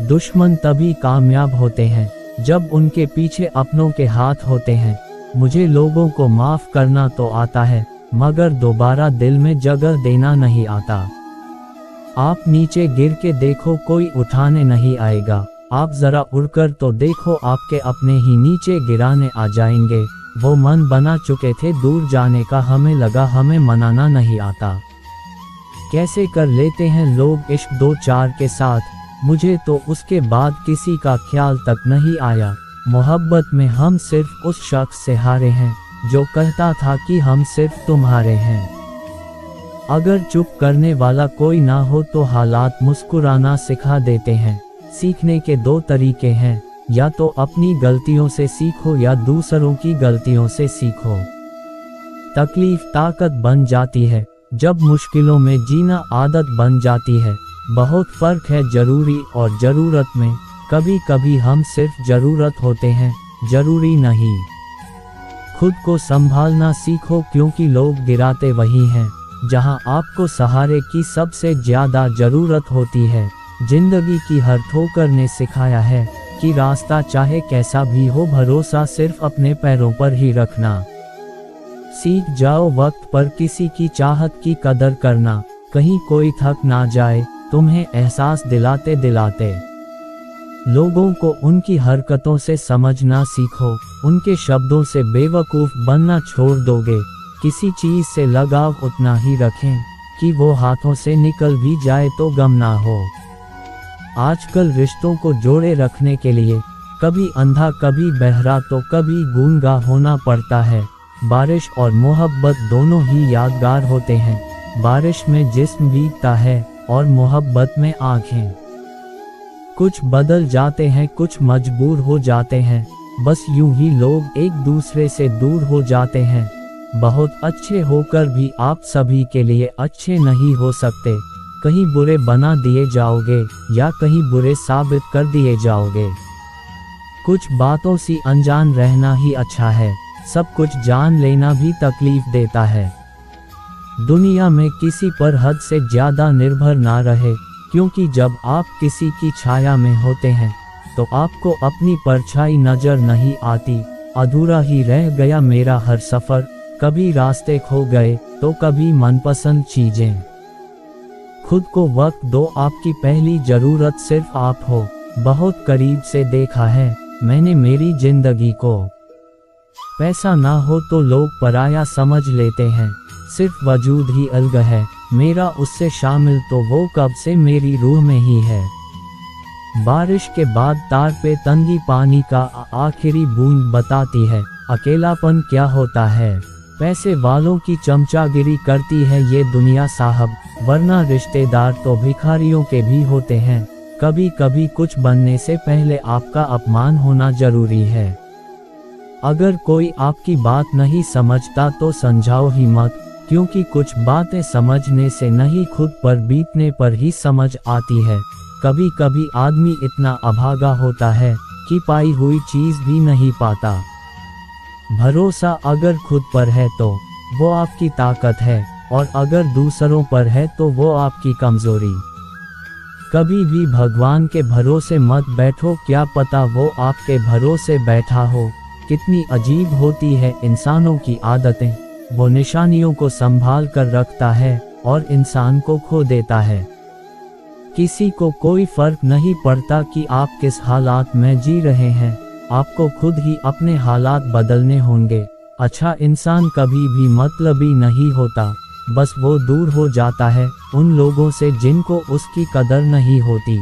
दुश्मन तभी कामयाब होते हैं जब उनके पीछे अपनों के हाथ होते हैं। मुझे लोगों को माफ करना तो आता है, मगर दोबारा दिल में जगह देना नहीं आता। आप नीचे गिर के देखो, कोई उठाने नहीं आएगा। आप जरा उड़कर तो देखो, आपके अपने ही नीचे गिराने आ जाएंगे। वो मन बना चुके थे दूर जाने का, हमें लगा हमें मनाना नहीं आता। कैसे कर लेते हैं लोग इश्क दो चार के साथ, मुझे तो उसके बाद किसी का ख्याल तक नहीं आया। मोहब्बत में हम सिर्फ उस शख्स से हारे हैं जो कहता था कि हम सिर्फ तुम्हारे हैं। अगर चुप करने वाला कोई ना हो तो हालात मुस्कुराना सिखा देते हैं। सीखने के दो तरीके हैं, या तो अपनी गलतियों से सीखो या दूसरों की गलतियों से सीखो। तकलीफ ताकत बन जाती है जब मुश्किलों में जीना आदत बन जाती है। बहुत फर्क है जरूरी और ज़रूरत में। कभी कभी हम सिर्फ ज़रूरत होते हैं, जरूरी नहीं। खुद को संभालना सीखो, क्योंकि लोग गिराते वही हैं जहां आपको सहारे की सबसे ज़्यादा ज़रूरत होती है। जिंदगी की हर ठोकर ने सिखाया है कि रास्ता चाहे कैसा भी हो, भरोसा सिर्फ अपने पैरों पर ही रखना। सीख जाओ वक्त पर किसी की चाहत की कदर करना, कहीं कोई थक ना जाए तुम्हें एहसास दिलाते दिलाते। लोगों को उनकी हरकतों से समझना सीखो, उनके शब्दों से बेवकूफ़ बनना छोड़ दोगे। किसी चीज़ से लगाव उतना ही रखें कि वो हाथों से निकल भी जाए तो गम ना हो। आजकल रिश्तों को जोड़े रखने के लिए कभी अंधा कभी बहरा तो कभी गूंगा होना पड़ता है। बारिश और मोहब्बत दोनों ही यादगार होते हैं। बारिश में जिस्म भीगता है और मोहब्बत में आँखें। कुछ बदल जाते हैं, कुछ मजबूर हो जाते हैं, बस यूं ही लोग एक दूसरे से दूर हो जाते हैं। बहुत अच्छे होकर भी आप सभी के लिए अच्छे नहीं हो सकते। कहीं बुरे बना दिए जाओगे या कहीं बुरे साबित कर दिए जाओगे। कुछ बातों से अनजान रहना ही अच्छा है, सब कुछ जान लेना भी तकलीफ देता है। दुनिया में किसी पर हद से ज़्यादा निर्भर ना रहे, क्योंकि जब आप किसी की छाया में होते हैं तो आपको अपनी परछाई नजर नहीं आती। अधूरा ही रह गया मेरा हर सफ़र, कभी रास्ते खो गए तो कभी मनपसंद चीज़ें। खुद को वक्त दो, आपकी पहली ज़रूरत सिर्फ आप हो। बहुत करीब से देखा है मैंने मेरी ज़िंदगी को। पैसा ना हो तो लोग पराया समझ लेते हैं, सिर्फ वजूद ही अलग है मेरा उससे शामिल, तो वो कब से मेरी रूह में ही है। बारिश के बाद तार पे तंगी पानी का आखिरी बूंद बताती है अकेलापन क्या होता है। पैसे वालों की चमचागिरी करती है ये दुनिया साहब, वरना रिश्तेदार तो भिखारियों के भी होते हैं। कभी कभी कुछ बनने से पहले आपका अपमान होना जरूरी है। अगर कोई आपकी बात नहीं समझता तो समझाओ ही मत, क्योंकि कुछ बातें समझने से नहीं खुद पर बीतने पर ही समझ आती है। कभी कभी आदमी इतना अभागा होता है कि पाई हुई चीज़ भी नहीं पाता। भरोसा अगर खुद पर है तो वो आपकी ताकत है, और अगर दूसरों पर है तो वो आपकी कमज़ोरी। कभी भी भगवान के भरोसे मत बैठो, क्या पता वो आपके भरोसे बैठा हो। कितनी अजीब होती है इंसानों की आदतें, वो निशानियों को संभाल कर रखता है और इंसान को खो देता है। किसी को कोई फर्क नहीं पड़ता कि आप किस हालात में जी रहे हैं, आपको खुद ही अपने हालात बदलने होंगे। अच्छा इंसान कभी भी मतलबी नहीं होता, बस वो दूर हो जाता है उन लोगों से जिनको उसकी कदर नहीं होती।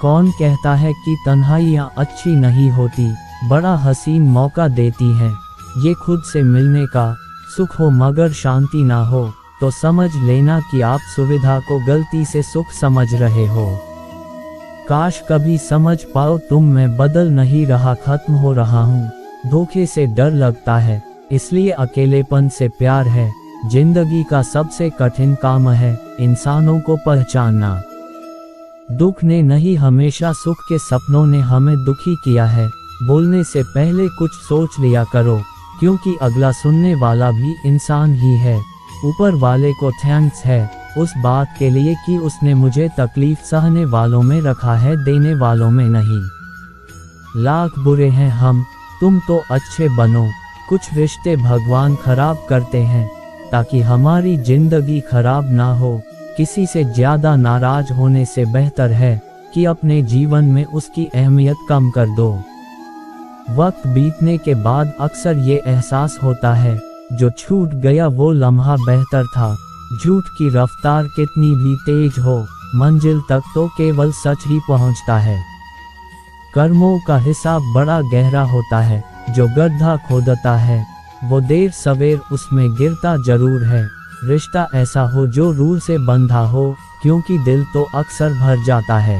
कौन कहता है कि तन्हाइयाँ अच्छी नहीं होती, बड़ा हसीन मौका देती हैं। ये खुद से मिलने का सुख हो मगर शांति ना हो तो समझ लेना कि आप सुविधा को गलती से सुख समझ रहे हो। काश कभी समझ पाओ तुम, मैं बदल नहीं रहा, खत्म हो रहा हूँ। धोखे से डर लगता है, इसलिए अकेलेपन से प्यार है। जिंदगी का सबसे कठिन काम है इंसानों को पहचानना। दुख ने नहीं, हमेशा सुख के सपनों ने हमें दुखी किया है। बोलने से पहले कुछ सोच लिया करो, क्योंकि अगला सुनने वाला भी इंसान ही है। ऊपर वाले को थैंक्स है उस बात के लिए कि उसने मुझे तकलीफ सहने वालों में रखा है, देने वालों में नहीं। लाख बुरे हैं हम, तुम तो अच्छे बनो। कुछ रिश्ते भगवान खराब करते हैं ताकि हमारी जिंदगी खराब ना हो। किसी से ज्यादा नाराज होने से बेहतर है कि अपने जीवन में उसकी अहमियत कम कर दो। वक्त बीतने के बाद अक्सर ये एहसास होता है जो छूट गया वो लम्हा बेहतर था। झूठ की रफ्तार कितनी भी तेज हो, मंजिल तक तो केवल सच ही पहुंचता है। कर्मों का हिसाब बड़ा गहरा होता है, जो गड्ढा खोदता है वो देर सवेर उसमें गिरता जरूर है। रिश्ता ऐसा हो जो रूह से बंधा हो, क्योंकि दिल तो अक्सर भर जाता है।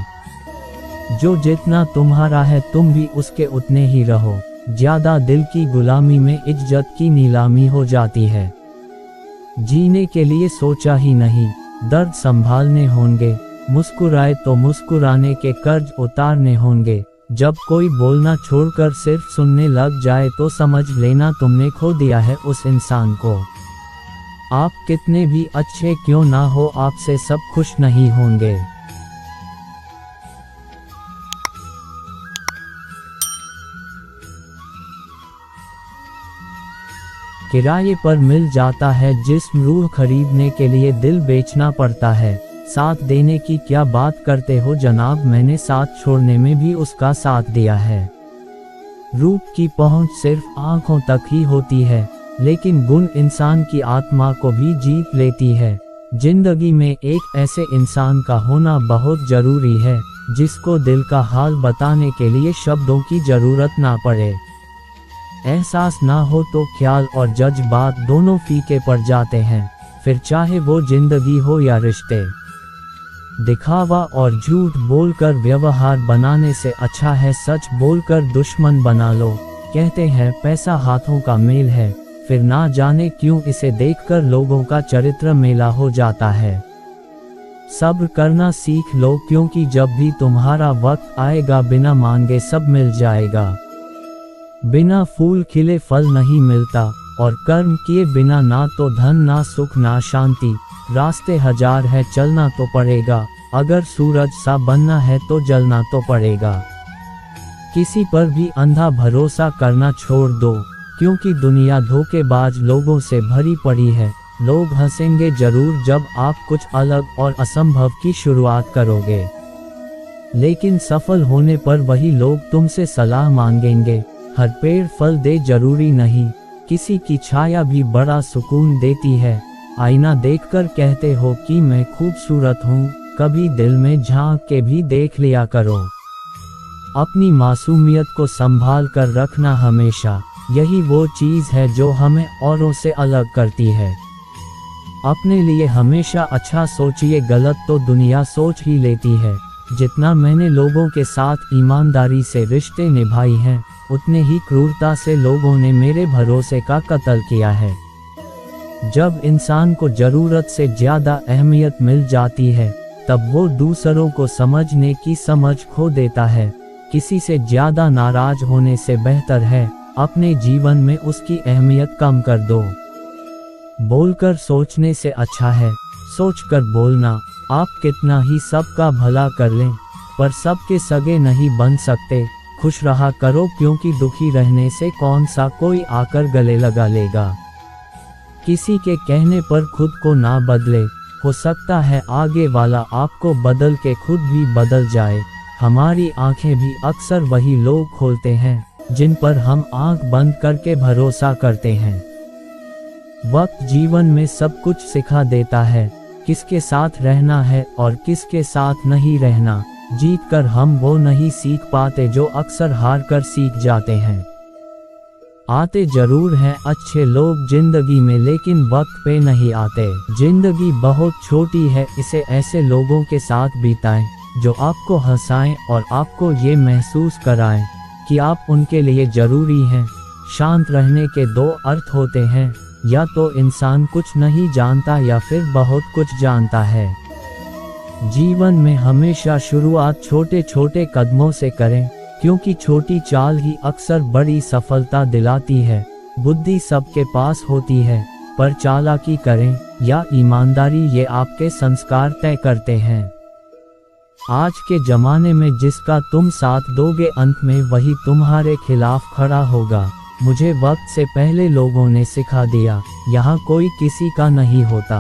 जो जितना तुम्हारा है तुम भी उसके उतने ही रहो। ज्यादा दिल की गुलामी में इज्जत की नीलामी हो जाती है। जीने के लिए सोचा ही नहीं, दर्द संभालने होंगे। मुस्कुराए तो मुस्कुराने के कर्ज उतारने होंगे। जब कोई बोलना छोड़कर सिर्फ सुनने लग जाए तो समझ लेना तुमने खो दिया है उस इंसान को। आप कितने भी अच्छे क्यों ना हो, आपसे सब खुश नहीं होंगे। किराए पर मिल जाता है जिस्म, रूह खरीदने के लिए दिल बेचना पड़ता है। साथ देने की क्या बात करते हो जनाब, मैंने साथ छोड़ने में भी उसका साथ दिया है। रूप की पहुंच सिर्फ आंखों तक ही होती है, लेकिन गुण इंसान की आत्मा को भी जीत लेती है। जिंदगी में एक ऐसे इंसान का होना बहुत जरूरी है जिसको दिल का हाल बताने के लिए शब्दों की जरूरत ना पड़े। एहसास ना हो तो ख्याल और जज्बात दोनों फीके पड़ जाते हैं, फिर चाहे वो जिंदगी हो या रिश्ते। दिखावा और झूठ बोलकर व्यवहार बनाने से अच्छा है सच बोलकर दुश्मन बना लो। कहते हैं पैसा हाथों का मेल है, फिर ना जाने क्यों इसे देखकर लोगों का चरित्र मेला हो जाता है। सब्र करना सीख लो, क्योंकि जब भी तुम्हारा वक्त आएगा बिना मांगे सब मिल जाएगा। बिना फूल खिले फल नहीं मिलता, और कर्म किए बिना ना तो धन ना सुख ना शांति। रास्ते हजार है चलना तो पड़ेगा, अगर सूरज सा बनना है तो जलना तो पड़ेगा। किसी पर भी अंधा भरोसा करना छोड़ दो, क्योंकि दुनिया धोखेबाज लोगों से भरी पड़ी है। लोग हंसेंगे जरूर जब आप कुछ अलग और असंभव की शुरुआत करोगे, लेकिन सफल होने पर वही लोग तुमसे सलाह मांगेंगे। हर पेड़ फल दे जरूरी नहीं, किसी की छाया भी बड़ा सुकून देती है। आईना देखकर कहते हो कि मैं खूबसूरत हूँ, कभी दिल में झांक के भी देख लिया करो। अपनी मासूमियत को संभाल कर रखना हमेशा, यही वो चीज है जो हमें औरों से अलग करती है। अपने लिए हमेशा अच्छा सोचिए, गलत तो दुनिया सोच ही लेती है। जितना मैंने लोगों के साथ ईमानदारी से रिश्ते निभाई हैं, उतने ही क्रूरता से लोगों ने मेरे भरोसे का कत्ल किया है। जब इंसान को जरूरत से ज्यादा अहमियत मिल जाती है, तब वो दूसरों को समझने की समझ खो देता है। किसी से ज्यादा नाराज होने से बेहतर है अपने जीवन में उसकी अहमियत कम कर दो। बोलकर सोचने से अच्छा है सोचकर बोलना। आप कितना ही सबका भला कर लें, पर सबके सगे नहीं बन सकते। खुश रहा करो, क्योंकि दुखी रहने से कौन सा कोई आकर गले लगा लेगा। किसी के कहने पर खुद को ना बदले, हो सकता है आगे वाला आपको बदल के खुद भी बदल जाए। हमारी आंखें भी अक्सर वही लोग खोलते हैं जिन पर हम आंख बंद करके भरोसा करते हैं। वक्त जीवन में सब कुछ सिखा देता है, किसके साथ रहना है और किसके साथ नहीं रहना। जीत कर हम वो नहीं सीख पाते जो अक्सर हार कर सीख जाते हैं। आते जरूर हैं अच्छे लोग जिंदगी में, लेकिन वक्त पे नहीं आते। जिंदगी बहुत छोटी है, इसे ऐसे लोगों के साथ बिताएं जो आपको हंसाएं और आपको ये महसूस कराएं कि आप उनके लिए जरूरी हैं। शांत रहने के दो अर्थ होते हैं, या तो इंसान कुछ नहीं जानता या फिर बहुत कुछ जानता है। जीवन में हमेशा शुरुआत छोटे छोटे कदमों से करें, क्योंकि छोटी चाल ही अक्सर बड़ी सफलता दिलाती है। बुद्धि सबके पास होती है, पर चालाकी करें या ईमानदारी, ये आपके संस्कार तय करते हैं। आज के जमाने में जिसका तुम साथ दोगे अंत में वही तुम्हारे खिलाफ खड़ा होगा। मुझे वक्त से पहले लोगों ने सिखा दिया, यहाँ कोई किसी का नहीं होता।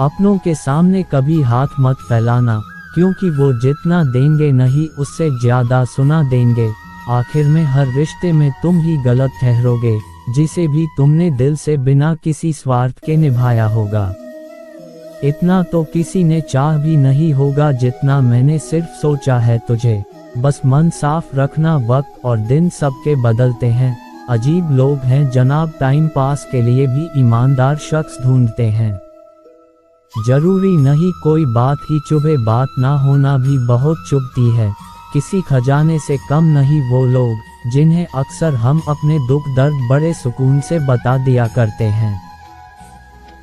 अपनों के सामने कभी हाथ मत फैलाना, क्योंकि वो जितना देंगे नहीं उससे ज्यादा सुना देंगे। आखिर में हर रिश्ते में तुम ही गलत ठहरोगे, जिसे भी तुमने दिल से बिना किसी स्वार्थ के निभाया होगा। इतना तो किसी ने चाह भी नहीं होगा जितना मैंने सिर्फ सोचा है तुझे। बस मन साफ रखना, वक्त और दिन सबके बदलते हैं। अजीब लोग हैं जनाब, टाइम पास के लिए भी ईमानदार शख्स ढूंढते हैं। जरूरी नहीं कोई बात ही चुभे, बात ना होना भी बहुत चुभती है। किसी खजाने से कम नहीं वो लोग जिन्हें अक्सर हम अपने दुख दर्द बड़े सुकून से बता दिया करते हैं।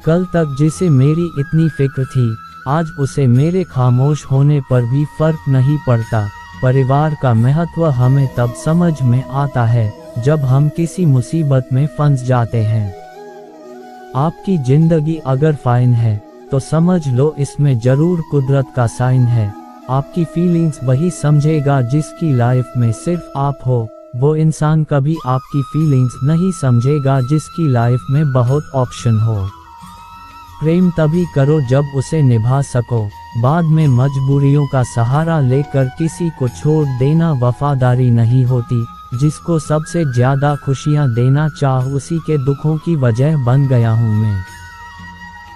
कल तक जिसे मेरी इतनी फिक्र थी, आज उसे मेरे खामोश होने पर भी फर्क नहीं पड़ता। परिवार का महत्व हमें तब समझ में आता है जब हम किसी मुसीबत में फंस जाते हैं। आपकी जिंदगी अगर फाइन है तो समझ लो इसमें जरूर कुदरत का साइन है। आपकी फीलिंग्स वही समझेगा जिसकी लाइफ में सिर्फ आप हो। वो इंसान कभी आपकी फीलिंग्स नहीं समझेगा जिसकी लाइफ में बहुत ऑप्शन हो। प्रेम तभी करो जब उसे निभा सको, बाद में मजबूरियों का सहारा लेकर किसी को छोड़ देना वफादारी नहीं होती। जिसको सबसे ज्यादा खुशियां देना चाह उसी के दुखों की वजह बन गया हूँ मैं।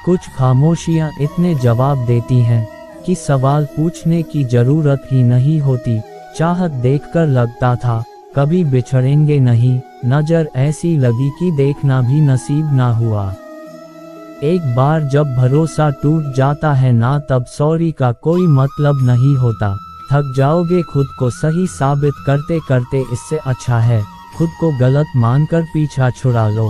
कुछ खामोशियां इतने जवाब देती हैं कि सवाल पूछने की जरूरत ही नहीं होती। चाहत देखकर लगता था कभी बिछड़ेंगे नहीं, नजर ऐसी लगी कि देखना भी नसीब ना हुआ। एक बार जब भरोसा टूट जाता है ना, तब सॉरी का कोई मतलब नहीं होता। थक जाओगे खुद को सही साबित करते करते, इससे अच्छा है खुद को गलत मानकर पीछा छुड़ा लो।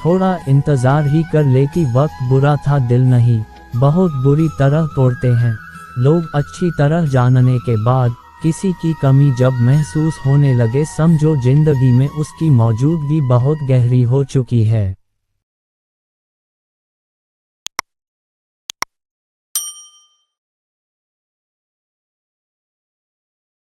थोड़ा इंतजार ही कर ले कि वक्त बुरा था, दिल नहीं बहुत बुरी तरह तोड़ते हैं लोग। अच्छी तरह जानने के बाद किसी की कमी जब महसूस होने लगे, समझो जिंदगी में उसकी मौजूदगी बहुत गहरी हो चुकी है।